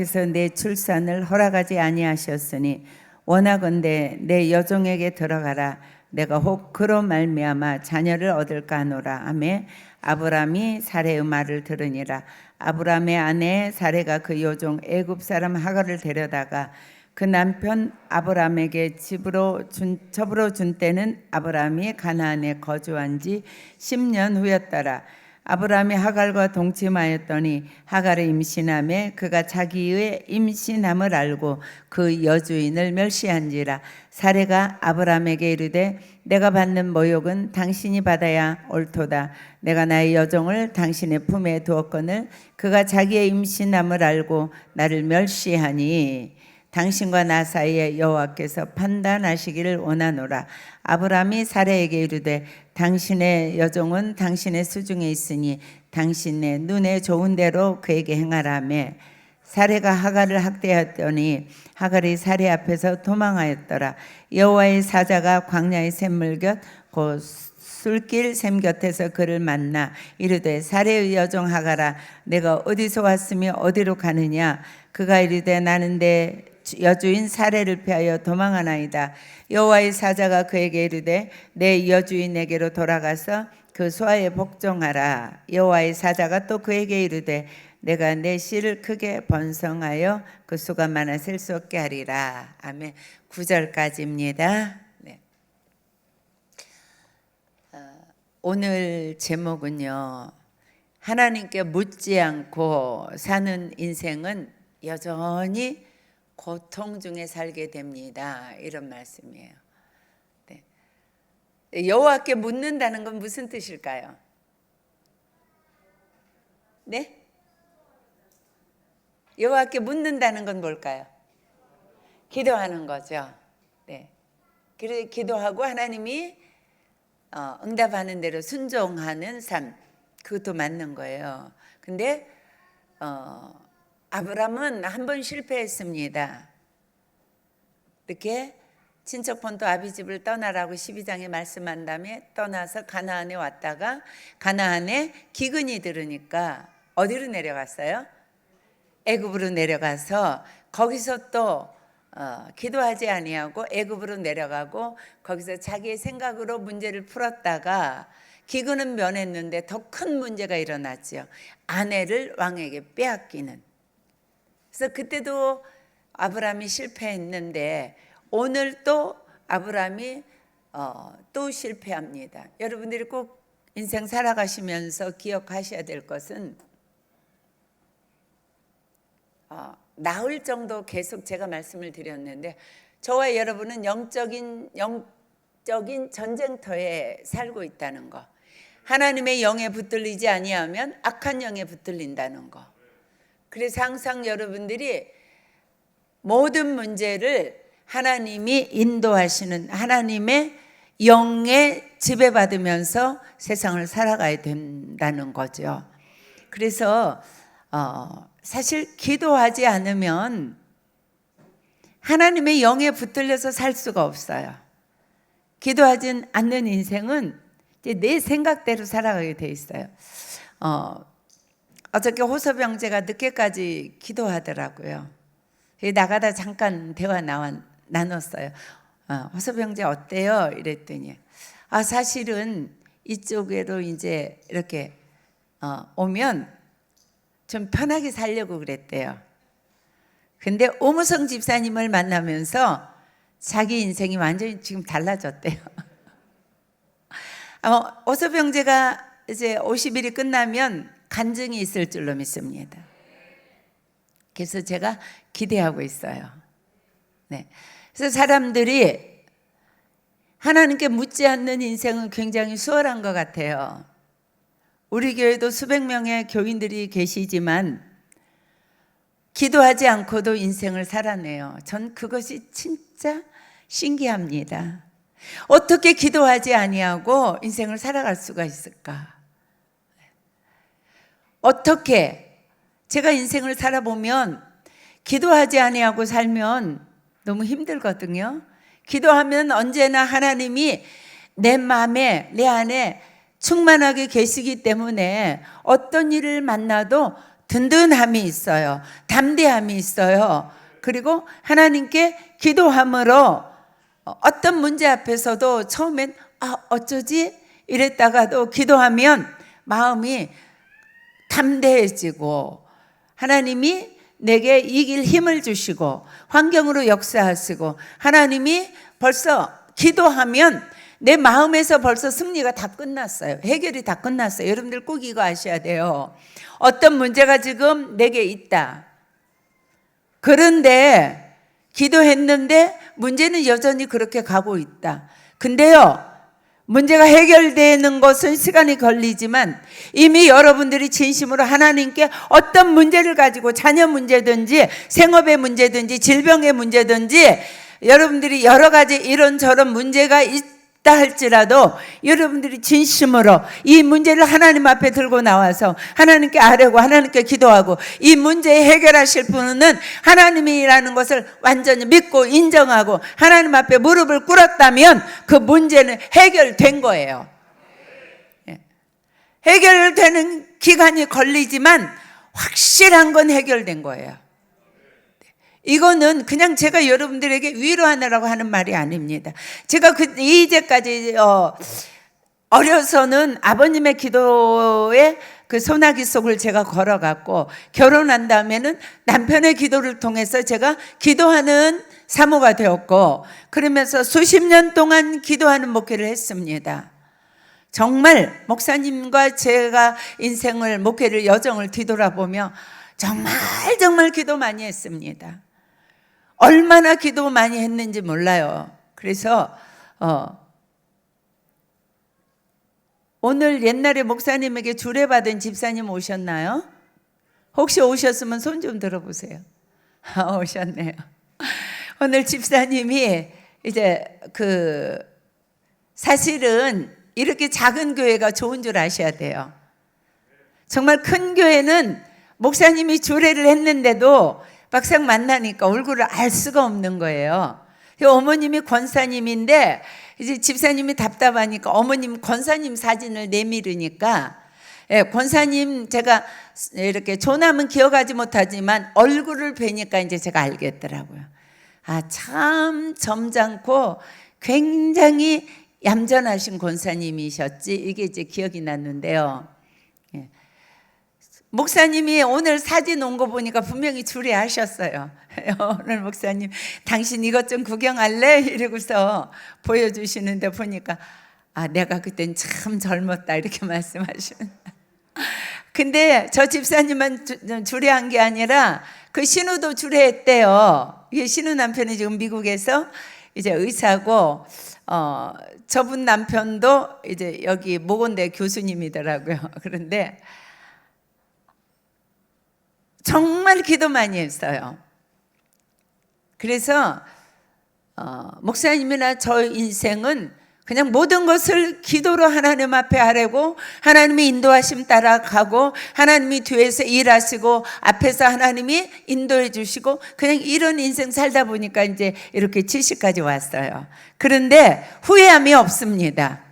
여호와께서 내 출산을 허락하지 아니하셨으니 원하건대 내 여종에게 들어가라. 내가 혹 그로 말미암아 자녀를 얻을까 하노라 하매 아브람이 사레의 말을 들으니라. 아브람의 아내 사레가 그 여종 애굽 사람 하갈을 데려다가 그 남편 아브람에게 첩으로 준 때는 아브람이 가나안에 거주한 지 10년 후였더라. 아브람이 하갈과 동침하였더니 하갈이 임신하매 그가 자기의 임신함을 알고 그 여주인을 멸시한지라. 사레가 아브람에게 이르되 내가 받는 모욕은 당신이 받아야 옳도다. 내가 나의 여종을 당신의 품에 두었거늘 그가 자기의 임신함을 알고 나를 멸시하니 당신과 나 사이에 여호와께서 판단하시기를 원하노라. 아브람이 사레에게 이르되 당신의 여종은 당신의 수중에 있으니 당신의 눈에 좋은 대로 그에게 행하라매 사레가 하갈을 학대하였더니 하갈이 사레 앞에서 도망하였더라. 여호와의 사자가 광야의 샘물 곁 곧 술길 샘 곁에서 그를 만나 이르되 사레의 여종 하갈아 내가 어디서 왔으며 어디로 가느냐. 그가 이르되 나는 내 여주인 사레를 피하여 도망하나이다. 여호와의 사자가 그에게 이르되 내 여주인에게로 돌아가서 그 소아에 복종하라. 여호와의 사자가 또 그에게 이르되 내가 내 씨를 크게 번성하여 그 수가 많아 셀 수 없게 하리라. 아멘. 9절까지입니다. 네. 오늘 제목은요, 하나님께 묻지 않고 사는 인생은 여전히 고통 중에 살게 됩니다. 이런 말씀이에요. 네. 여호와께 묻는다는 건 무슨 뜻일까요? 네? 여호와께 묻는다는 건 뭘까요? 기도하는 거죠. 네. 그래서 기도하고 하나님이 응답하는 대로 순종하는 삶, 그것도 맞는 거예요. 근데 아브람은 한 번 실패했습니다. 이렇게 친척본토 아비집을 떠나라고 12장에 말씀한 다음에 떠나서 가나안에 왔다가 가나안에 기근이 들으니까 어디로 내려갔어요? 애굽으로 내려가서 거기서 또 기도하지 아니하고 애굽으로 내려가고 거기서 자기의 생각으로 문제를 풀었다가 기근은 면했는데 더 큰 문제가 일어났죠. 아내를 왕에게 빼앗기는. 그래서 그때도 아브람이 실패했는데 오늘 또 아브람이 또 실패합니다. 여러분들이 꼭 인생 살아가시면서 기억하셔야 될 것은 나흘 정도 계속 제가 말씀을 드렸는데 저와 여러분은 영적인 전쟁터에 살고 있다는 거. 하나님의 영에 붙들리지 아니하면 악한 영에 붙들린다는 거. 그래서 항상 여러분들이 모든 문제를 하나님이 인도하시는 하나님의 영에 지배받으면서 세상을 살아가야 된다는 거죠. 그래서 사실 기도하지 않으면 하나님의 영에 붙들려서 살 수가 없어요. 기도하지 않는 인생은 이제 내 생각대로 살아가게 돼 있어요. 어저께 호섭영제가 늦게까지 기도하더라고요. 나가다 잠깐 대화 나눴어요. 호섭영제 어때요? 이랬더니 사실은 이쪽으로 이제 이렇게 오면 좀 편하게 살려고 그랬대요. 근데 오무성 집사님을 만나면서 자기 인생이 완전히 지금 달라졌대요. 호섭영제가 이제 50일이 끝나면 간증이 있을 줄로 믿습니다. 그래서 제가 기대하고 있어요. 네. 그래서 사람들이 하나님께 묻지 않는 인생은 굉장히 수월한 것 같아요. 우리 교회도 수백 명의 교인들이 계시지만 기도하지 않고도 인생을 살아내요. 전 그것이 진짜 신기합니다. 어떻게 기도하지 아니하고 인생을 살아갈 수가 있을까? 어떻게 제가 인생을 살아보면 기도하지 아니하고 살면 너무 힘들거든요. 기도하면 언제나 하나님이 내 마음에 내 안에 충만하게 계시기 때문에 어떤 일을 만나도 든든함이 있어요. 담대함이 있어요. 그리고 하나님께 기도함으로 어떤 문제 앞에서도 처음엔 어쩌지? 이랬다가도 기도하면 마음이 담대해지고 하나님이 내게 이길 힘을 주시고 환경으로 역사하시고 하나님이 벌써 기도하면 내 마음에서 벌써 승리가 다 끝났어요. 해결이 다 끝났어요. 여러분들 꼭 이거 아셔야 돼요. 어떤 문제가 지금 내게 있다. 그런데 기도했는데 문제는 여전히 그렇게 가고 있다. 근데요, 문제가 해결되는 것은 시간이 걸리지만 이미 여러분들이 진심으로 하나님께 어떤 문제를 가지고 자녀 문제든지 생업의 문제든지 질병의 문제든지 여러분들이 여러 가지 이런저런 문제가 있다 할지라도 여러분들이 진심으로 이 문제를 하나님 앞에 들고 나와서 하나님께 아뢰고 하나님께 기도하고 이 문제 해결하실 분은 하나님이라는 것을 완전히 믿고 인정하고 하나님 앞에 무릎을 꿇었다면 그 문제는 해결된 거예요. 해결되는 기간이 걸리지만 확실한 건 해결된 거예요. 이거는 그냥 제가 여러분들에게 위로하느라고 하는 말이 아닙니다. 제가 이제까지 어려서는 아버님의 기도에 그 소나기 속을 제가 걸어갔고 결혼한 다음에는 남편의 기도를 통해서 제가 기도하는 사모가 되었고 그러면서 수십 년 동안 기도하는 목회를 했습니다. 정말 목사님과 제가 인생을 목회를 여정을 뒤돌아보며 정말 기도 많이 했습니다. 얼마나 기도 많이 했는지 몰라요. 그래서 오늘 옛날에 목사님에게 주례받은 집사님 오셨나요? 혹시 오셨으면 손 좀 들어보세요. 오셨네요. 오늘 집사님이 이제 사실은 이렇게 작은 교회가 좋은 줄 아셔야 돼요. 정말 큰 교회는 목사님이 주례를 했는데도 막상 만나니까 얼굴을 알 수가 없는 거예요. 어머님이 권사님인데 이제 집사님이 답답하니까 어머님 권사님 사진을 내밀으니까 권사님 제가 이렇게 조남은 기억하지 못하지만 얼굴을 뵈니까 이제 제가 알겠더라고요. 참 점잖고 굉장히 얌전하신 권사님이셨지 이게 이제 기억이 났는데요. 목사님이 오늘 사진 온 거 보니까 분명히 주례하셨어요. 오늘 목사님 당신 이것 좀 구경할래? 이러고서 보여주시는데 보니까 내가 그땐 참 젊었다 이렇게 말씀하시는. 근데 저 집사님만 주례한 게 아니라 그 신우도 주례했대요. 이게 신우 남편이 지금 미국에서 이제 의사고 저분 남편도 이제 여기 모건대 교수님이더라고요. 그런데 정말 기도 많이 했어요. 그래서 목사님이나 저 인생은 그냥 모든 것을 기도로 하나님 앞에 하려고 하나님의 인도하심 따라가고 하나님이 뒤에서 일하시고 앞에서 하나님이 인도해 주시고 그냥 이런 인생 살다 보니까 이제 이렇게 70까지 왔어요. 그런데 후회함이 없습니다.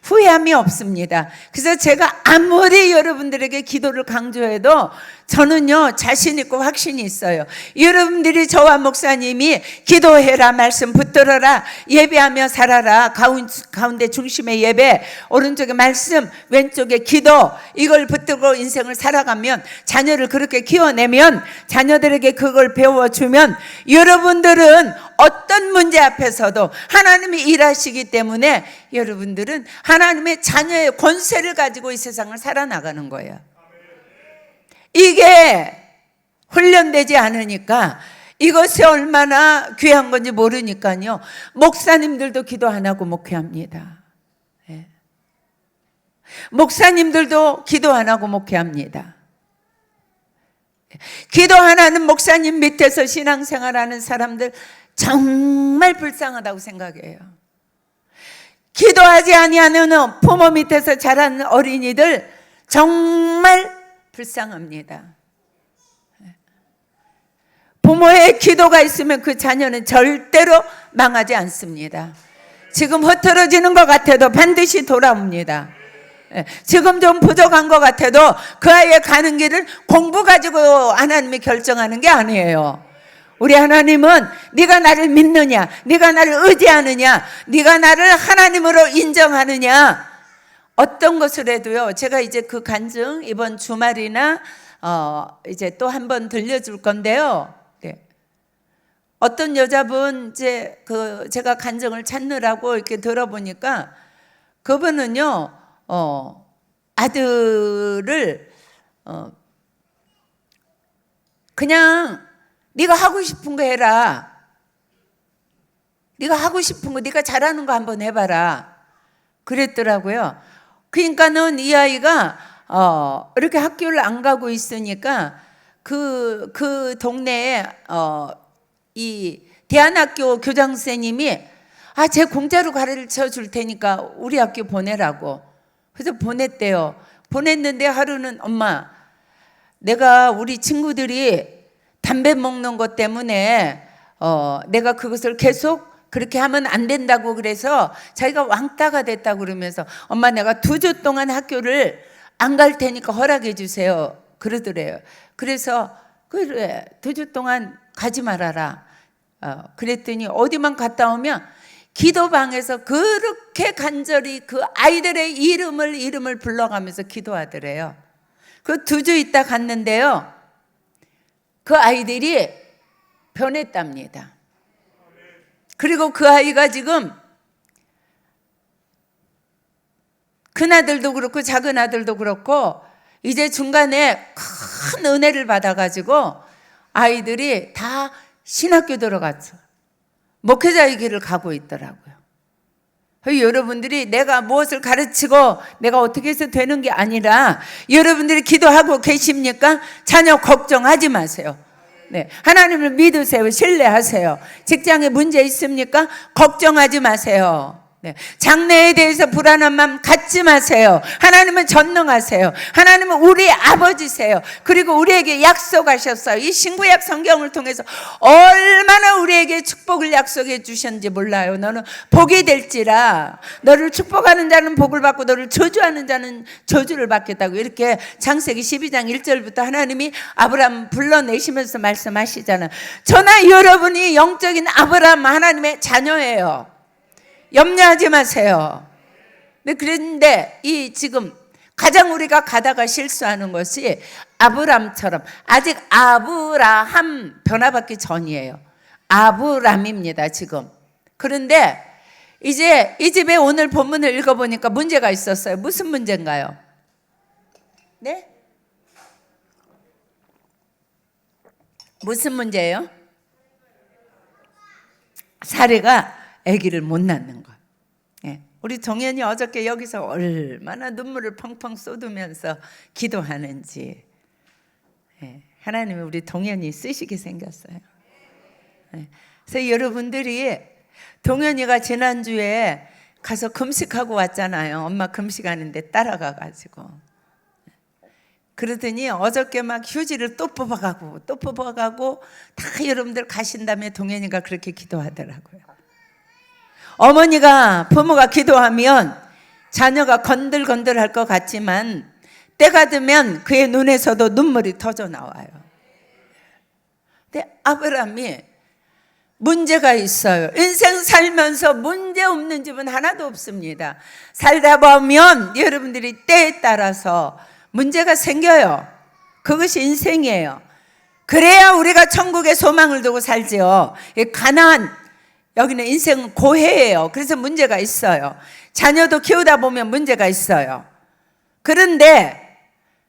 후회함이 없습니다. 그래서 제가 아무리 여러분들에게 기도를 강조해도 저는요 자신 있고 확신이 있어요. 여러분들이 저와 목사님이 기도해라 말씀 붙들어라 예배하며 살아라 가운데 중심의 예배 오른쪽에 말씀 왼쪽에 기도 이걸 붙들고 인생을 살아가면 자녀를 그렇게 키워내면 자녀들에게 그걸 배워주면 여러분들은 어떤 문제 앞에서도 하나님이 일하시기 때문에 여러분들은 하나님의 자녀의 권세를 가지고 이 세상을 살아나가는 거예요. 이게 훈련되지 않으니까 이것이 얼마나 귀한 건지 모르니까요. 목사님들도 기도 안 하고 목회합니다. 네. 목사님들도 기도 안 하고 목회합니다. 기도 안 하는 목사님 밑에서 신앙생활하는 사람들 정말 불쌍하다고 생각해요. 기도하지 아니하는 부모 밑에서 자란 어린이들 정말 불쌍합니다. 부모의 기도가 있으면 그 자녀는 절대로 망하지 않습니다. 지금 흐트러지는 것 같아도 반드시 돌아옵니다. 지금 좀 부족한 것 같아도 그 아이의 가는 길을 공부 가지고 하나님이 결정하는 게 아니에요. 우리 하나님은 네가 나를 믿느냐, 네가 나를 의지하느냐, 네가 나를 하나님으로 인정하느냐, 어떤 것을 해도요. 제가 이제 그 간증 이번 주말이나 이제 또 한 번 들려줄 건데요. 네. 어떤 여자분 이제 제가 간증을 찾느라고 이렇게 들어보니까 그분은요, 아들을 그냥 네가 하고 싶은 거 해라. 네가 하고 싶은 거, 네가 잘하는 거 한번 해봐라. 그랬더라고요. 그러니까는 이 아이가 이렇게 학교를 안 가고 있으니까 그 동네에 이 대안학교 교장 선생님이 쟤 공짜로 가르쳐 줄 테니까 우리 학교 보내라고. 그래서 보냈대요. 보냈는데 하루는 엄마, 내가 우리 친구들이 담배 먹는 것 때문에 내가 그것을 계속 그렇게 하면 안 된다고 그래서 자기가 왕따가 됐다고 그러면서 엄마 내가 2주 동안 학교를 안 갈 테니까 허락해 주세요 그러더래요. 그래서 그래 2주 동안 가지 말아라. 그랬더니 어디만 갔다 오면 기도방에서 그렇게 간절히 그 아이들의 이름을 불러가면서 기도하더래요. 그 2주 있다 갔는데요. 그 아이들이 변했답니다. 그리고 그 아이가 지금 큰 아들도 그렇고 작은 아들도 그렇고 이제 중간에 큰 은혜를 받아가지고 아이들이 다 신학교 들어갔어. 목회자의 길을 가고 있더라고요. 여러분들이 내가 무엇을 가르치고 내가 어떻게 해서 되는 게 아니라 여러분들이 기도하고 계십니까? 자녀 걱정하지 마세요. 네, 하나님을 믿으세요. 신뢰하세요. 직장에 문제 있습니까? 걱정하지 마세요. 네, 장래에 대해서 불안한 마음 갖지 마세요. 하나님은 전능하세요. 하나님은 우리 아버지세요. 그리고 우리에게 약속하셨어요. 이 신구약 성경을 통해서 얼마나 우리에게 축복을 약속해 주셨는지 몰라요. 너는 복이 될지라. 너를 축복하는 자는 복을 받고 너를 저주하는 자는 저주를 받겠다고 이렇게 창세기 12장 1절부터 하나님이 아브라함 불러내시면서 말씀하시잖아요. 저나 여러분이 영적인 아브라함 하나님의 자녀예요. 염려하지 마세요. 그런데 이 지금 가장 우리가 가다가 실수하는 것이 아브람처럼 아직 아브라함 변화받기 전이에요. 아브람입니다 지금. 그런데 이제 이 집에 오늘 본문을 읽어보니까 문제가 있었어요. 무슨 문제인가요? 네? 무슨 문제예요? 사례가 아기를 못 낳는 것. 예. 우리 정연이 어저께 여기서 얼마나 눈물을 펑펑 쏟으면서 기도하는지. 예. 하나님이 우리 동현이 쓰시게 생겼어요. 예. 그래서 여러분들이 동현이가 지난주에 가서 금식하고 왔잖아요. 엄마 금식하는데 따라가가지고. 그러더니 어저께 막 휴지를 또 뽑아가고 다 여러분들 가신 다음에 동현이가 그렇게 기도하더라고요. 어머니가 부모가 기도하면 자녀가 건들건들할 것 같지만 때가 되면 그의 눈에서도 눈물이 터져 나와요. 근데 아브라함이 문제가 있어요. 인생 살면서 문제 없는 집은 하나도 없습니다. 살다 보면 여러분들이 때에 따라서 문제가 생겨요. 그것이 인생이에요. 그래야 우리가 천국에 소망을 두고 살지요. 가나안 여기는 인생은 고해예요. 그래서 문제가 있어요. 자녀도 키우다 보면 문제가 있어요. 그런데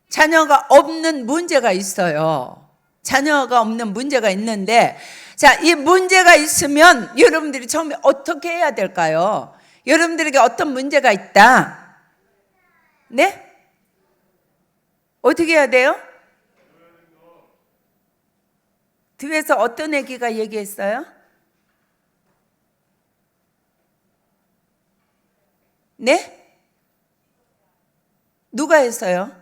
자녀가 없는 문제가 있어요. 자녀가 없는 문제가 있는데 자, 이 문제가 있으면 여러분들이 처음에 어떻게 해야 될까요? 여러분들에게 어떤 문제가 있다. 네? 어떻게 해야 돼요? 뒤에서 어떤 애기가 얘기했어요? 네? 누가 했어요?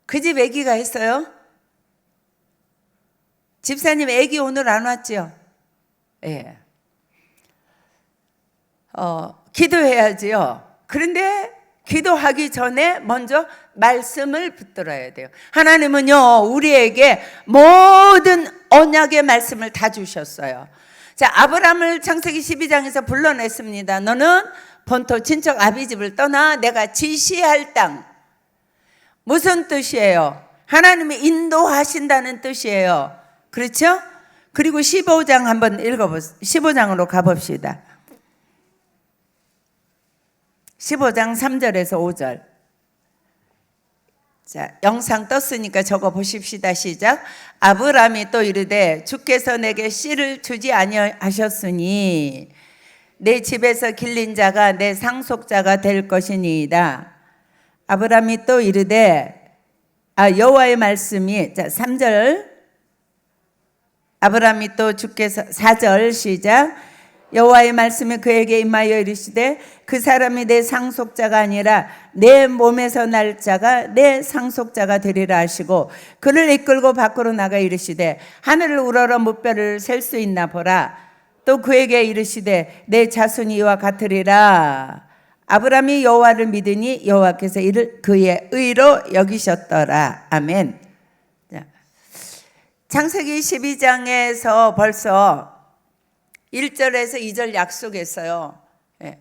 그 집 애기가 했어요? 집사님 애기 오늘 안 왔죠? 예. 기도해야지요. 그런데 기도하기 전에 먼저 말씀을 붙들어야 돼요. 하나님은요, 우리에게 모든 언약의 말씀을 다 주셨어요. 자, 아브라함을 창세기 12장에서 불러냈습니다. 너는 본토 친척 아비집을 떠나 내가 지시할 땅. 무슨 뜻이에요? 하나님이 인도하신다는 뜻이에요. 그렇죠? 그리고 15장 한번 읽어보세요. 15장으로 가봅시다. 15장 3절에서 5절. 자, 영상 떴으니까 적어 보십시다. 시작. 아브라함이 또 이르되 주께서 내게 씨를 주지 아니하셨으니 내 집에서 길린 자가 내 상속자가 될 것이니이다. 아브라함이 또 이르되 여호와의 말씀이, 자 3절. 아브라함이 또 주께서, 4절 시작. 여호와의 말씀이 그에게 임하여 이르시되 그 사람이 내 상속자가 아니라 내 몸에서 날 자가 내 상속자가 되리라 하시고 그를 이끌고 밖으로 나가 이르시되 하늘을 우러러 무뼈를 셀 수 있나 보라. 또 그에게 이르시되 내 자손이 이와 같으리라. 아브라함이 여호와를 믿으니 여호와께서 이를 그의 의로 여기셨더라. 아멘. 자, 창세기 12장에서 벌써 1절에서 2절 약속했어요. 예.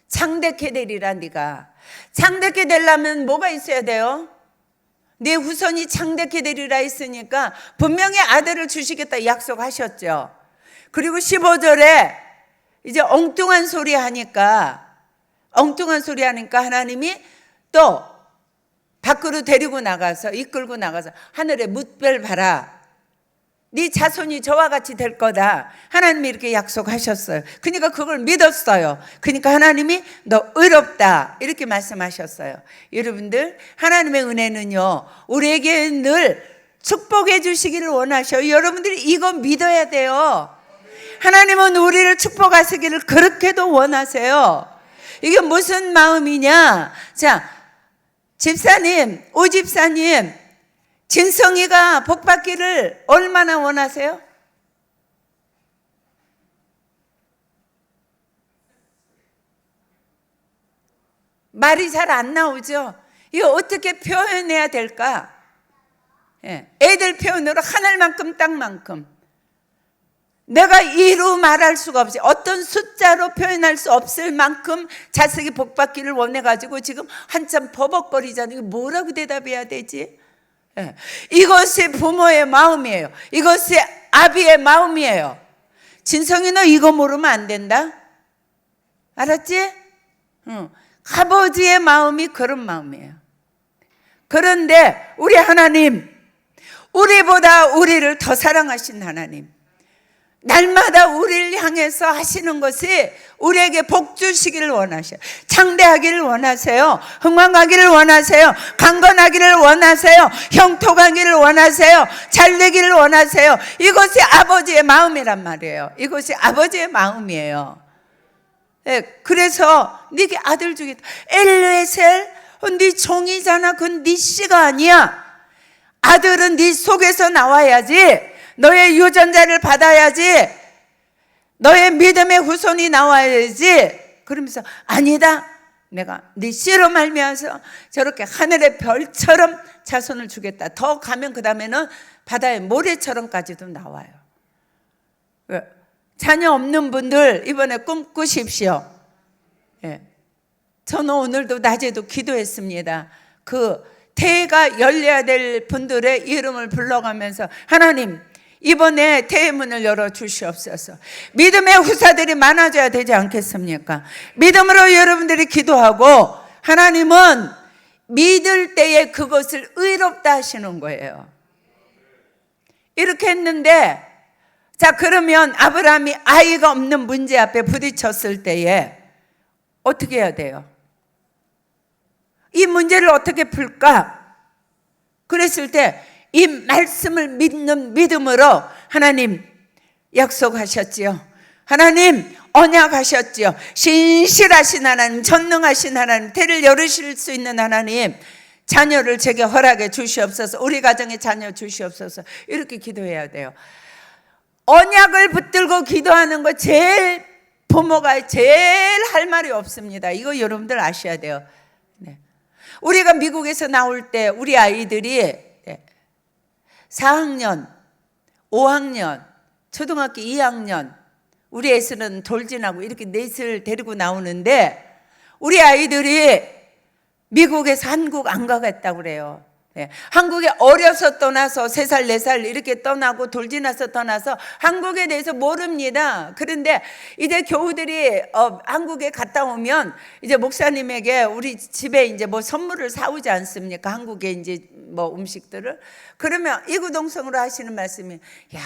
창대케 되리라. 네가 창대케 되려면 뭐가 있어야 돼요? 네 후손이 창대케 되리라 했으니까 분명히 아들을 주시겠다 약속하셨죠. 그리고 15절에 이제 엉뚱한 소리 하니까 하나님이 또 밖으로 데리고 나가서, 이끌고 나가서 하늘에 뭇별 봐라. 네 자손이 저와 같이 될 거다. 하나님이 이렇게 약속하셨어요. 그러니까 그걸 믿었어요. 그러니까 하나님이 너 의롭다 이렇게 말씀하셨어요. 여러분들, 하나님의 은혜는요 우리에게 늘 축복해 주시기를 원하셔요. 여러분들이 이거 믿어야 돼요. 하나님은 우리를 축복하시기를 그렇게도 원하세요. 이게 무슨 마음이냐? 자, 집사님, 오집사님, 진성이가 복받기를 얼마나 원하세요? 말이 잘 안 나오죠? 이거 어떻게 표현해야 될까? 예, 애들 표현으로 하늘만큼 땅만큼. 내가 이루 말할 수가 없이 어떤 숫자로 표현할 수 없을 만큼 자식이 복받기를 원해가지고 지금 한참 버벅거리잖아요. 뭐라고 대답해야 되지? 예. 이것이 부모의 마음이에요. 이것이 아비의 마음이에요. 진성이 너 이거 모르면 안 된다. 알았지? 응. 아버지의 마음이 그런 마음이에요. 그런데 우리 하나님, 우리보다 우리를 더 사랑하신 하나님, 날마다 우리를 향해서 하시는 것이 우리에게 복 주시기를 원하셔요. 창대하기를 원하세요. 흥왕하기를 원하세요. 강건하기를 원하세요. 형통하기를 원하세요. 잘되기를 원하세요. 이것이 아버지의 마음이란 말이에요. 이것이 아버지의 마음이에요. 네, 그래서 네게 아들 주겠다. 엘르에셀, 네 종이잖아. 그건 네 씨가 아니야. 아들은 네 속에서 나와야지. 너의 유전자를 받아야지. 너의 믿음의 후손이 나와야지. 그러면서 아니다. 내가 네 씨로 말미암아서 저렇게 하늘의 별처럼 자손을 주겠다. 더 가면 그 다음에는 바다의 모래처럼까지도 나와요. 자녀 없는 분들 이번에 꿈꾸십시오. 예. 저는 오늘도 낮에도 기도했습니다. 그 태가 열려야 될 분들의 이름을 불러가면서 하나님, 이번에 태의 문을 열어 주시옵소서. 믿음의 후사들이 많아져야 되지 않겠습니까? 믿음으로 여러분들이 기도하고 하나님은 믿을 때에 그것을 의롭다 하시는 거예요. 이렇게 했는데, 자, 그러면 아브라함이 아이가 없는 문제 앞에 부딪혔을 때에 어떻게 해야 돼요? 이 문제를 어떻게 풀까? 그랬을 때 이 말씀을 믿는 믿음으로 하나님 약속하셨지요. 하나님 언약하셨지요. 신실하신 하나님, 전능하신 하나님, 태를 열으실 수 있는 하나님, 자녀를 제게 허락해 주시옵소서. 우리 가정에 자녀 주시옵소서. 이렇게 기도해야 돼요. 언약을 붙들고 기도하는 거 제일 부모가 제일 할 말이 없습니다. 이거 여러분들 아셔야 돼요. 네. 우리가 미국에서 나올 때 우리 아이들이 4학년, 5학년, 초등학교 2학년, 우리 애들은 돌진하고 이렇게 넷을 데리고 나오는데 우리 아이들이 미국에서 한국 안 가겠다고 그래요. 네. 한국에 어려서 떠나서 3살, 4살 이렇게 떠나고 돌진해서 떠나서 한국에 대해서 모릅니다. 그런데 이제 교우들이 한국에 갔다 오면 이제 목사님에게 우리 집에 이제 뭐 선물을 사오지 않습니까? 한국에 이제 뭐 음식들을. 그러면 이구동성으로 하시는 말씀이, 야,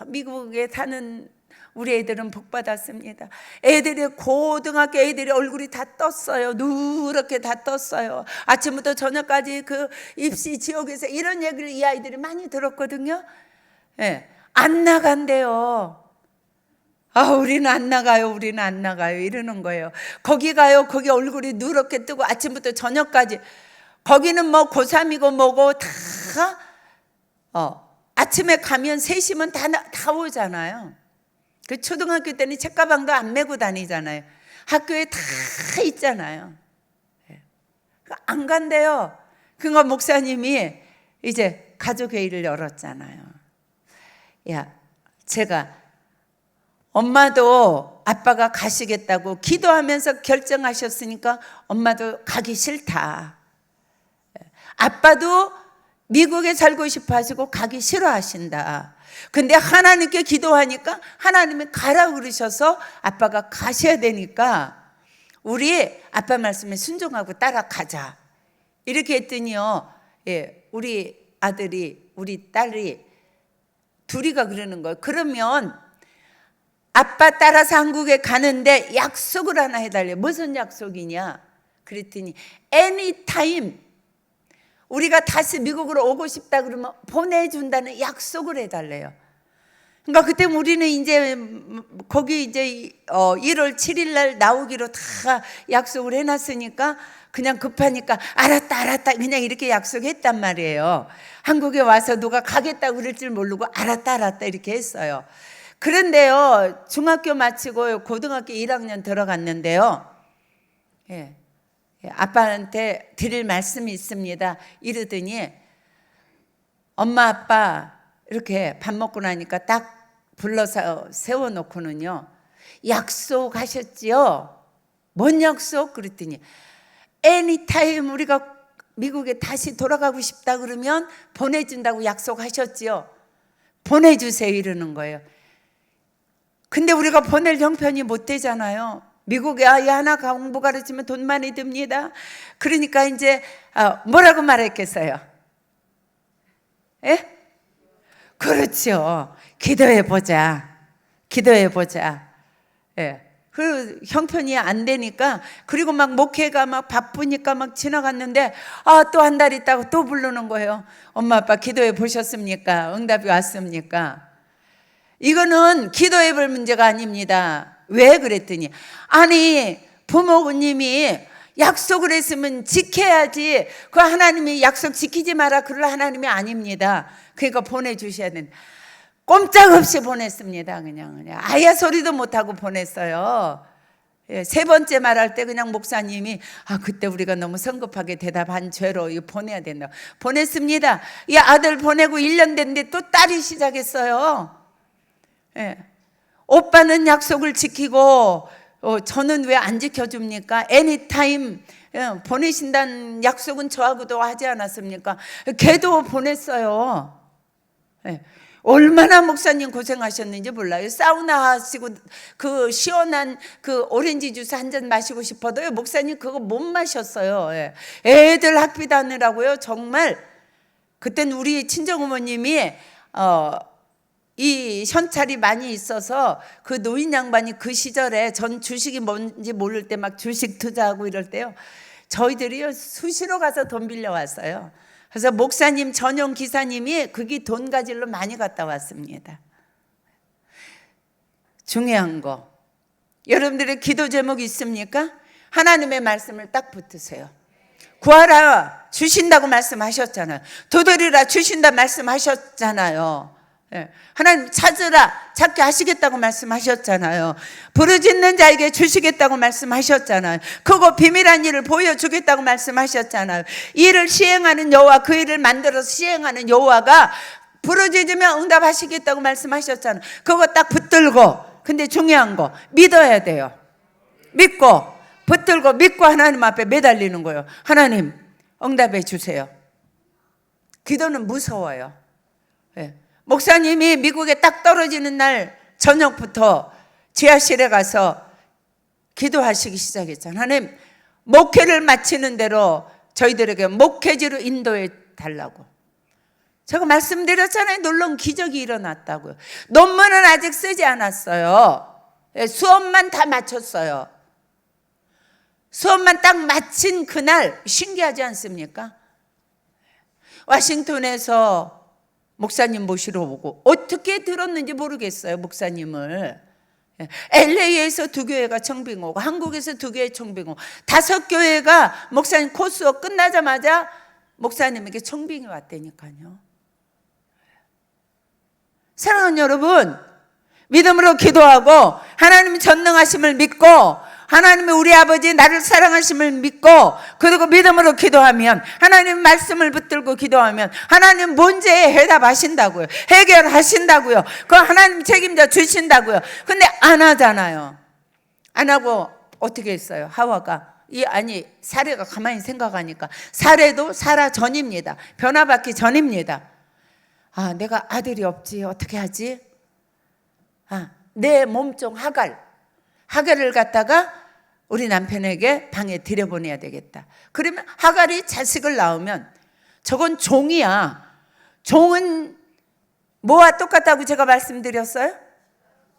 미국에 사는 우리 애들은 복 받았습니다. 애들이 고등학교 애들이 얼굴이 다 떴어요. 누렇게 다 떴어요. 아침부터 저녁까지 그 입시 지옥에서 이런 얘기를 이 아이들이 많이 들었거든요. 예, 안 나간대요. 아, 우리는 안 나가요. 우리는 안 나가요. 이러는 거예요. 거기 가요. 거기 얼굴이 누렇게 뜨고 아침부터 저녁까지. 거기는 뭐 고3이고 뭐고 다 아침에 가면 3시면 다 오잖아요. 그 초등학교 때는 책가방도 안 메고 다니잖아요. 학교에 다 있잖아요. 안 간대요. 그러니까 목사님이 이제 가족회의를 열었잖아요. 야, 제가 엄마도 아빠가 가시겠다고 기도하면서 결정하셨으니까 엄마도 가기 싫다. 아빠도 미국에 살고 싶어 하시고 가기 싫어하신다. 근데 하나님께 기도하니까 하나님이 가라 그러셔서 아빠가 가셔야 되니까 우리 아빠 말씀에 순종하고 따라가자. 이렇게 했더니요, 예, 우리 아들이, 우리 딸이 둘이가 그러는 거예요. 그러면 아빠 따라서 한국에 가는데 약속을 하나 해달래요. 무슨 약속이냐? 그랬더니 anytime 우리가 다시 미국으로 오고 싶다 그러면 보내준다는 약속을 해달래요. 그러니까 그때 우리는 이제 거기 이제 1월 7일 날 나오기로 다 약속을 해놨으니까 그냥 급하니까 알았다 그냥 이렇게 약속했단 말이에요. 한국에 와서 누가 가겠다고 그럴 줄 모르고 알았다 이렇게 했어요. 그런데요, 중학교 마치고 고등학교 1학년 들어갔는데요, 예, 아빠한테 드릴 말씀이 있습니다. 이러더니 엄마 아빠 이렇게 밥 먹고 나니까 딱 불러서 세워놓고는요, 약속하셨지요? 뭔 약속? 그랬더니 anytime 우리가 미국에 다시 돌아가고 싶다 그러면 보내준다고 약속하셨지요? 보내주세요 이러는 거예요. 근데 우리가 보낼 형편이 못 되잖아요. 미국에 아이 하나 공부 가르치면 돈 많이 듭니다. 그러니까 이제 뭐라고 말했겠어요? 예? 그렇죠. 기도해 보자. 예. 그 형편이 안 되니까, 그리고 막 목회가 막 바쁘니까 막 지나갔는데 또 한 달 있다고 또 부르는 거예요. 엄마 아빠 기도해 보셨습니까? 응답이 왔습니까? 이거는 기도해 볼 문제가 아닙니다. 왜 그랬더니, 아니 부모님이 약속을 했으면 지켜야지. 그 하나님이 약속 지키지 마라 그럴 하나님이 아닙니다. 그러니까 보내주셔야 된다. 꼼짝없이 보냈습니다. 그냥 아야 소리도 못하고 보냈어요. 예, 3번째 말할 때 그냥 목사님이 그때 우리가 너무 성급하게 대답한 죄로 이거 보내야 된다. 보냈습니다. 이 아들 보내고 1년 됐는데 또 딸이 시작했어요. 예. 오빠는 약속을 지키고 저는 왜 안 지켜줍니까? anytime 보내신다는 약속은 저하고도 하지 않았습니까? 걔도 보냈어요. 예. 얼마나 목사님 고생하셨는지 몰라요. 사우나 하시고 그 시원한 그 오렌지 주스 한 잔 마시고 싶어도요, 목사님 그거 못 마셨어요. 예. 애들 학비 다느라고요. 정말 그땐 우리 친정어머님이 이 현찰이 많이 있어서 그 노인 양반이 그 시절에 전 주식이 뭔지 모를 때 막 주식 투자하고 이럴 때요, 저희들이요 수시로 가서 돈 빌려왔어요. 그래서 목사님 전용 기사님이 거기 돈 가질러 많이 갔다 왔습니다. 중요한 거, 여러분들의 기도 제목 있습니까? 하나님의 말씀을 딱 붙으세요. 구하라 주신다고 말씀하셨잖아요. 두드리라 주신다 말씀하셨잖아요. 하나님 찾으라, 찾게 하시겠다고 말씀하셨잖아요. 부르짖는 자에게 주시겠다고 말씀하셨잖아요. 크고 비밀한 일을 보여주겠다고 말씀하셨잖아요. 일을 시행하는 여호와, 그 일을 만들어서 시행하는 여호와가 부르짖으면 응답하시겠다고 말씀하셨잖아요. 그거 딱 붙들고, 근데 중요한 거 믿어야 돼요. 믿고 붙들고 믿고 하나님 앞에 매달리는 거예요. 하나님 응답해 주세요. 기도는 무서워요. 목사님이 미국에 딱 떨어지는 날 저녁부터 지하실에 가서 기도하시기 시작했잖아요. 하나님 목회를 마치는 대로 저희들에게 목회지로 인도해 달라고. 제가 말씀드렸잖아요. 놀라운 기적이 일어났다고요. 논문은 아직 쓰지 않았어요. 수업만 다 마쳤어요. 수업만 딱 마친 그날 신기하지 않습니까? 워싱턴에서 목사님 모시러 오고, 어떻게 들었는지 모르겠어요. 목사님을 LA에서 2교회가 청빙 오고, 한국에서 2교회 청빙 오고, 5교회가 목사님 코스가 끝나자마자 목사님에게 청빙이 왔다니까요. 사랑하는 여러분, 믿음으로 기도하고 하나님의 전능하심을 믿고 하나님의 우리 아버지 나를 사랑하심을 믿고, 그리고 믿음으로 기도하면, 하나님 말씀을 붙들고 기도하면 하나님 문제에 해답하신다고요. 해결하신다고요. 그 하나님 책임져 주신다고요. 근데 안 하잖아요. 안 하고 어떻게 했어요? 하와가 사례가 가만히 생각하니까 사례도 사라 전입니다. 변화받기 전입니다. 아, 내가 아들이 없지, 어떻게 하지? 내 몸종 하갈을 갖다가 우리 남편에게 방에 들여보내야 되겠다. 그러면 하갈이 자식을 낳으면 저건 종이야. 종은 뭐와 똑같다고 제가 말씀드렸어요?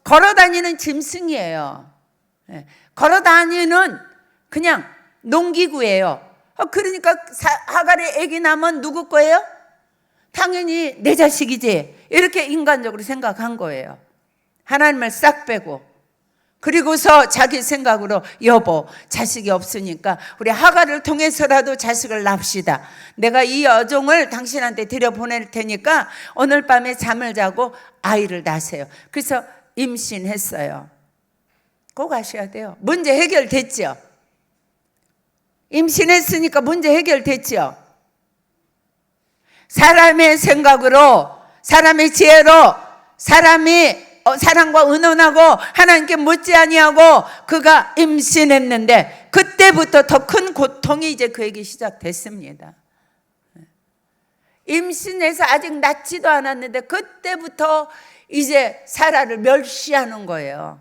걸어다니는 짐승이에요. 걸어다니는 그냥 농기구예요. 그러니까 하갈의 아기 낳으면 누구 거예요? 당연히 내 자식이지. 이렇게 인간적으로 생각한 거예요. 하나님을 싹 빼고, 그리고서 자기 생각으로 여보 자식이 없으니까 우리 하갈을 통해서라도 자식을 낳읍시다. 내가 이 여종을 당신한테 들여보낼 테니까 오늘 밤에 잠을 자고 아이를 낳으세요. 그래서 임신했어요. 꼭 아셔야 돼요. 문제 해결됐죠. 임신했으니까 문제 해결됐죠. 사람의 생각으로, 사람의 지혜로, 사람이 사랑과 의논하고 하나님께 묻지 아니하고 그가 임신했는데, 그때부터 더 큰 고통이 이제 그에게 시작됐습니다. 임신해서 아직 낳지도 않았는데 그때부터 이제 사라를 멸시하는 거예요.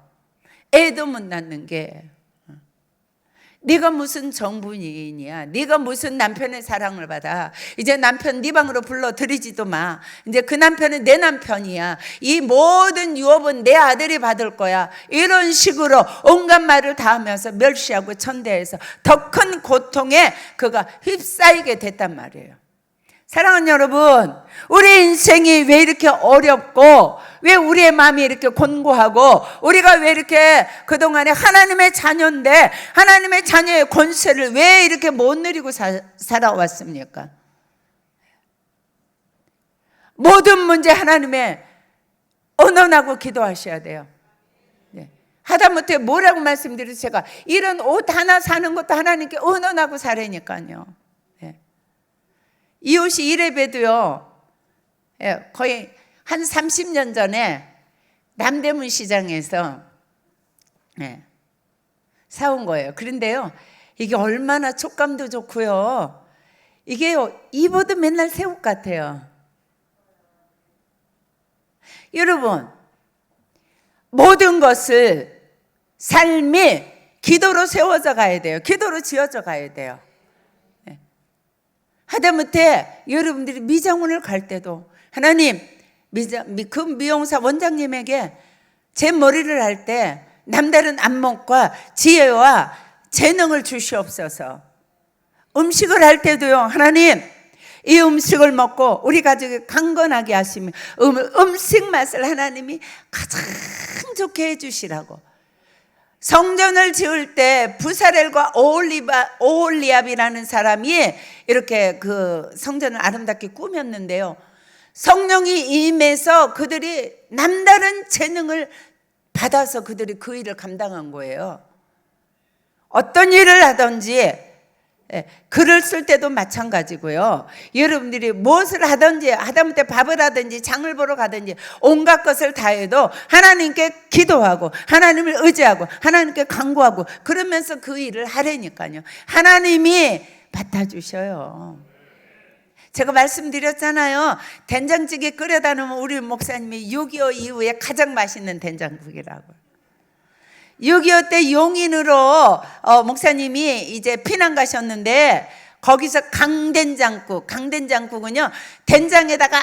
애도 못 낳는 게. 네가 무슨 정부인이야? 네가 무슨 남편의 사랑을 받아? 이제 남편 네 방으로 불러들이지도 마. 이제 그 남편은 내 남편이야. 이 모든 유업은 내 아들이 받을 거야. 이런 식으로 온갖 말을 다 하면서 멸시하고 천대해서 더 큰 고통에 그가 휩싸이게 됐단 말이에요. 사랑하는 여러분, 우리 인생이 왜 이렇게 어렵고, 왜 우리의 마음이 이렇게 곤고하고, 우리가 왜 이렇게 그동안에 하나님의 자녀인데 하나님의 자녀의 권세를 왜 이렇게 못 누리고 살아왔습니까? 모든 문제 하나님의 언언하고 기도하셔야 돼요. 하다못해 뭐라고 말씀드려서 제가 이런 옷 하나 사는 것도 하나님께 언언하고 살으니까요. 이 옷이 이래봬도요, 거의 한 30년 전에 남대문 시장에서 사온 거예요. 그런데요, 이게 얼마나 촉감도 좋고요, 이게요, 입어도 맨날 새 옷 같아요. 여러분, 모든 것을 삶이 기도로 세워져 가야 돼요. 기도로 지어져 가야 돼요. 하다못해 여러분들이 미장원을 갈 때도 하나님, 그 미용사 원장님에게 제 머리를 할 때 남다른 안목과 지혜와 재능을 주시옵소서. 음식을 할 때도요, 하나님 이 음식을 먹고 우리 가족이 강건하게 하시며 음식 맛을 하나님이 가장 좋게 해주시라고. 성전을 지을 때 부사렐과 오홀리압이라는 사람이 이렇게 그 성전을 아름답게 꾸몄는데요, 성령이 임해서 그들이 남다른 재능을 받아서 그들이 그 일을 감당한 거예요. 어떤 일을 하든지, 글을 쓸 때도 마찬가지고요. 여러분들이 무엇을 하든지, 하다못해 밥을 하든지 장을 보러 가든지 온갖 것을 다 해도 하나님께 기도하고 하나님을 의지하고 하나님께 간구하고 그러면서 그 일을 하려니까요. 하나님이 맡아주셔요. 제가 말씀드렸잖아요. 된장찌개 끓여다 놓으면 우리 목사님이 6.25 이후에 가장 맛있는 된장국이라고. 6.25 때 용인으로 목사님이 이제 피난 가셨는데 거기서 강된장국은요 된장에다가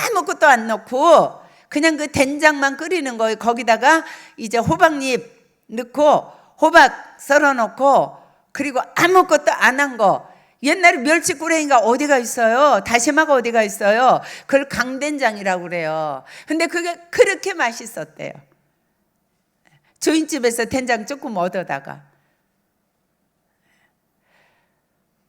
아무것도 안 넣고 그냥 그 된장만 끓이는 거예요. 거기다가 이제 호박잎 넣고 호박 썰어 놓고 그리고 아무것도 안 한 거. 옛날에 멸치꾸레기가 어디가 있어요? 다시마가 어디가 있어요? 그걸 강된장이라고 그래요. 근데 그게 그렇게 맛있었대요. 주인집에서 된장 조금 얻어다가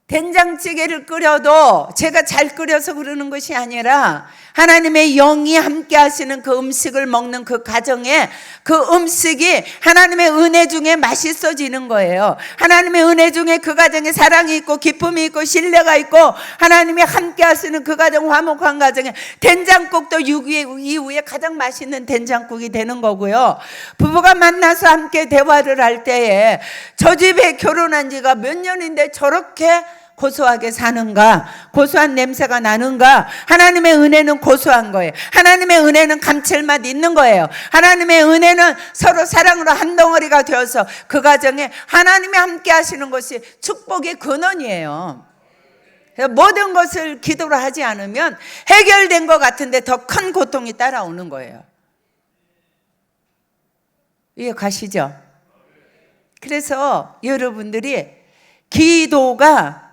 된장찌개를 끓여도 제가 잘 끓여서 그러는 것이 아니라 하나님의 영이 함께 하시는 그 음식을 먹는 그 가정에 그 음식이 하나님의 은혜 중에 맛있어지는 거예요. 하나님의 은혜 중에 그 가정에 사랑이 있고 기쁨이 있고 신뢰가 있고 하나님이 함께 하시는 그 가정 화목한 가정에 된장국도 6.25 이후에 가장 맛있는 된장국이 되는 거고요. 부부가 만나서 함께 대화를 할 때에 저 집에 결혼한 지가 몇 년인데 저렇게 고소하게 사는가? 고소한 냄새가 나는가? 하나님의 은혜는 고소한 거예요. 하나님의 은혜는 감칠맛 있는 거예요. 하나님의 은혜는 서로 사랑으로 한 덩어리가 되어서 그 가정에 하나님이 함께 하시는 것이 축복의 근원이에요. 모든 것을 기도로 하지 않으면 해결된 것 같은데 더 큰 고통이 따라오는 거예요. 이해 가시죠? 그래서 여러분들이 기도가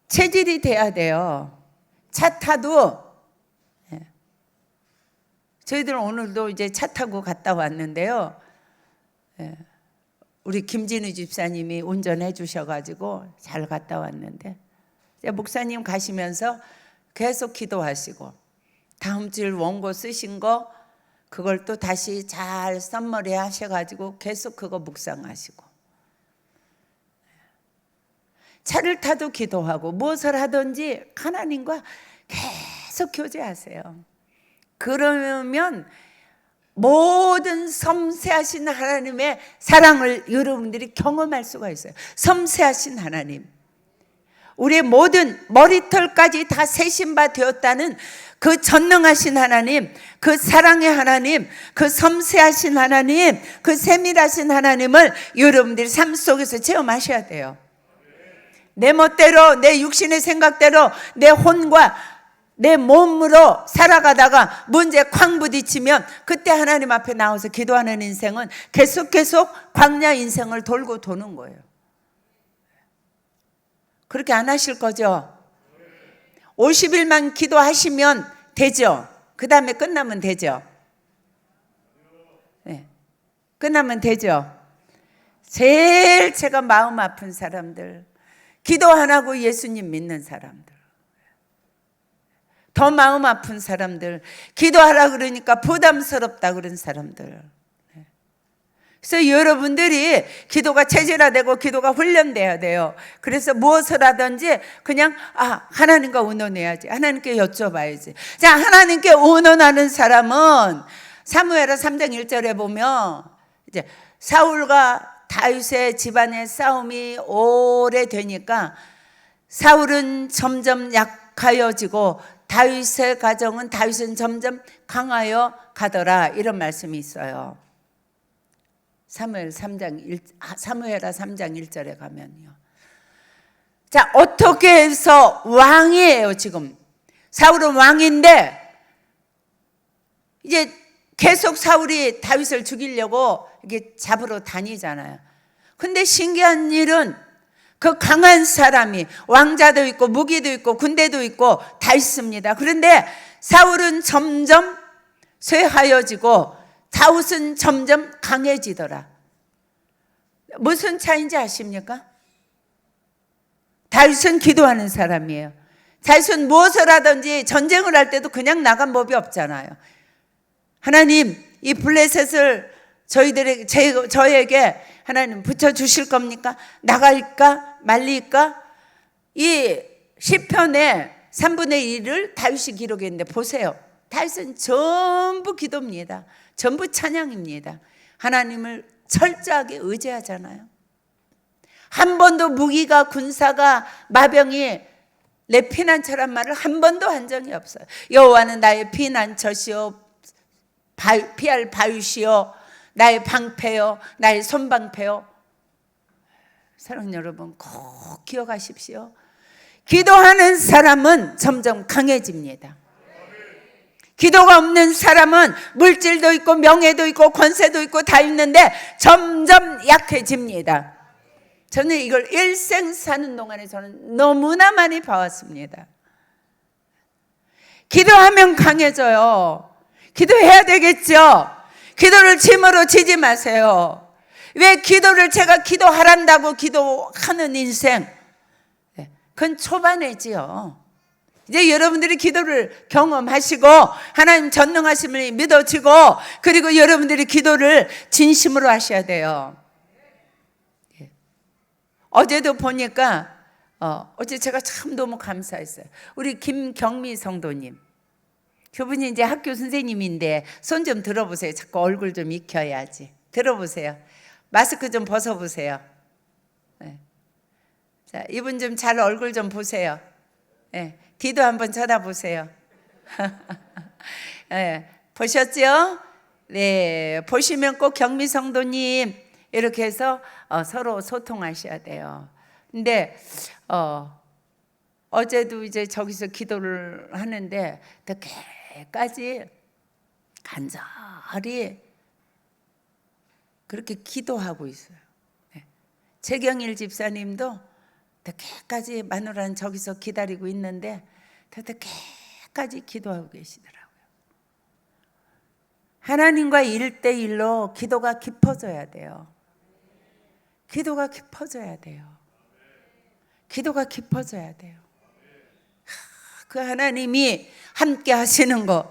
체질이 돼야 돼요. 차 타도 저희들은 오늘도 이제 차 타고 갔다 왔는데요. 우리 김진우 집사님이 운전해 주셔가지고 잘 갔다 왔는데 목사님 가시면서 계속 기도하시고 다음 주 원고 쓰신 거 그걸 또 다시 잘 썸머리 하셔가지고 계속 그거 묵상하시고 차를 타도 기도하고 무엇을 하든지 하나님과 계속 교제하세요. 그러면 모든 섬세하신 하나님의 사랑을 여러분들이 경험할 수가 있어요. 섬세하신 하나님, 우리의 모든 머리털까지 다 세신 바 되었다는 그 전능하신 하나님, 그 사랑의 하나님, 그 섬세하신 하나님, 그 세밀하신 하나님을 여러분들이 삶 속에서 체험하셔야 돼요. 내 멋대로 내 육신의 생각대로 내 혼과 내 몸으로 살아가다가 문제에 쾅 부딪히면 그때 하나님 앞에 나와서 기도하는 인생은 계속 광야 인생을 돌고 도는 거예요. 그렇게 안 하실 거죠? 50일만 기도하시면 되죠? 그 다음에 끝나면 되죠? 네. 끝나면 되죠? 제일 제가 마음 아픈 사람들, 기도 안 하고 예수님 믿는 사람들, 더 마음 아픈 사람들, 기도하라 그러니까 부담스럽다 그런 사람들. 그래서 여러분들이 기도가 체질화되고 기도가 훈련돼야 돼요. 그래서 무엇을 하든지 그냥 하나님과 의논해야지, 하나님께 여쭤봐야지. 자, 하나님께 의논하는 사람은 사무엘하 3장 1절에 보면 이제 사울과 다윗의 집안의 싸움이 오래되니까 사울은 점점 약하여지고 다윗은 점점 강하여 가더라, 이런 말씀이 있어요. 사무엘하 3장 1절에 가면요. 자, 어떻게 해서 왕이에요. 지금 사울은 왕인데 이제 계속 사울이 다윗을 죽이려고 이게 잡으러 다니잖아요. 근데 신기한 일은 그 강한 사람이 왕자도 있고 무기도 있고 군대도 있고 다 있습니다. 그런데 사울은 점점 쇠하여지고 다윗은 점점 강해지더라. 무슨 차이인지 아십니까? 다윗은 기도하는 사람이에요. 자손 무엇을 하든지 전쟁을 할 때도 그냥 나간 법이 없잖아요. 하나님, 이 블레셋을 저에게 하나님 붙여주실 겁니까? 나갈까? 말릴까? 이 시편의 3분의 1을 다윗이 기록했는데 보세요. 다윗은 전부 기도입니다. 전부 찬양입니다. 하나님을 철저하게 의지하잖아요. 한 번도 무기가, 군사가, 마병이 내 피난처란 말을 한 번도 한 적이 없어요. 여호와는 나의 피난처시요 피할 바위시요 나의 방패요 나의 손방패요. 사랑하는 여러분, 꼭 기억하십시오. 기도하는 사람은 점점 강해집니다. 기도가 없는 사람은 물질도 있고 명예도 있고 권세도 있고 다 있는데 점점 약해집니다. 저는 이걸 일생 사는 동안에 저는 너무나 많이 봐왔습니다. 기도하면 강해져요. 기도해야 되겠죠. 기도를 짐으로 지지 마세요. 왜 기도를 제가 기도하란다고 기도하는 인생, 그건 초반이지요. 이제 여러분들이 기도를 경험하시고 하나님 전능하심을 믿어지고 그리고 여러분들이 기도를 진심으로 하셔야 돼요. 어제도 보니까 어제 제가 참 너무 감사했어요. 우리 김경미 성도님, 그분이 이제 학교 선생님인데 손 좀 들어보세요. 자꾸 얼굴 좀 익혀야지. 들어보세요. 마스크 좀 벗어보세요. 네. 자, 이분 좀 잘 얼굴 좀 보세요. 네. 뒤도 한번 쳐다보세요. 네. 보셨죠? 네. 보시면 꼭 경미 성도님 이렇게 해서 서로 소통하셔야 돼요. 근데 어제도 이제 저기서 기도를 하는데 늦게까지 간절히 그렇게 기도하고 있어요. 최경일 집사님도 늦게까지 마누라는 저기서 기다리고 있는데 늦게까지 기도하고 계시더라고요. 하나님과 1대1로 기도가 깊어져야 돼요. 기도가 깊어져야 돼요. 기도가 깊어져야 돼요. 그 하나님이 함께 하시는 거,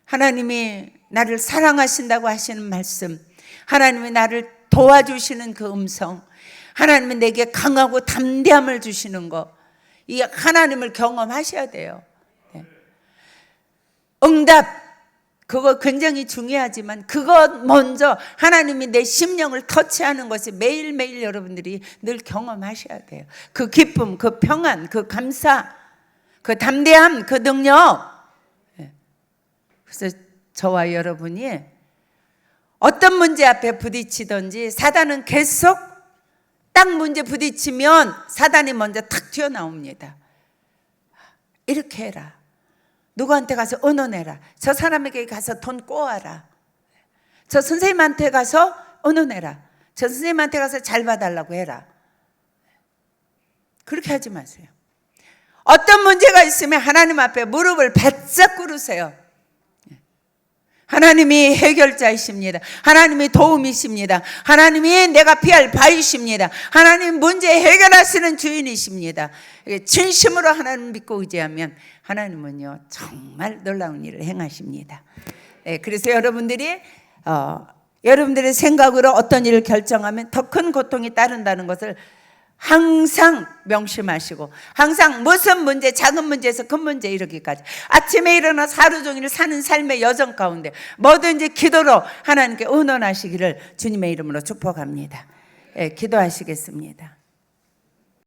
하나님이 나를 사랑하신다고 하시는 말씀, 하나님이 나를 도와주시는 그 음성, 하나님이 내게 강하고 담대함을 주시는 거, 이 하나님을 경험하셔야 돼요. 응답, 그거 굉장히 중요하지만 그것 먼저 하나님이 내 심령을 터치하는 것이 매일매일 여러분들이 늘 경험하셔야 돼요. 그 기쁨, 그 평안, 그 감사, 그 담대함, 그 능력. 그래서 저와 여러분이 어떤 문제 앞에 부딪히든지 사단은 계속 딱 문제 부딪히면 사단이 먼저 탁 튀어나옵니다. 이렇게 해라. 누구한테 가서 의논해라. 저 사람에게 가서 돈 꼬아라. 저 선생님한테 가서 의논해라. 저 선생님한테 가서 잘 봐달라고 해라. 그렇게 하지 마세요. 어떤 문제가 있으면 하나님 앞에 무릎을 바짝 꿇으세요. 하나님이 해결자이십니다. 하나님이 도움이십니다. 하나님이 내가 피할 바위십니다. 하나님 문제 해결하시는 주인이십니다. 진심으로 하나님 믿고 의지하면 하나님은요 정말 놀라운 일을 행하십니다. 그래서 여러분들이 여러분들의 생각으로 어떤 일을 결정하면 더 큰 고통이 따른다는 것을 항상 명심하시고, 항상 무슨 문제, 작은 문제에서 큰 문제 이르기까지 아침에 일어나서 하루 종일 사는 삶의 여정 가운데 뭐든지 기도로 하나님께 의논하시기를 주님의 이름으로 축복합니다. 기도하시겠습니다.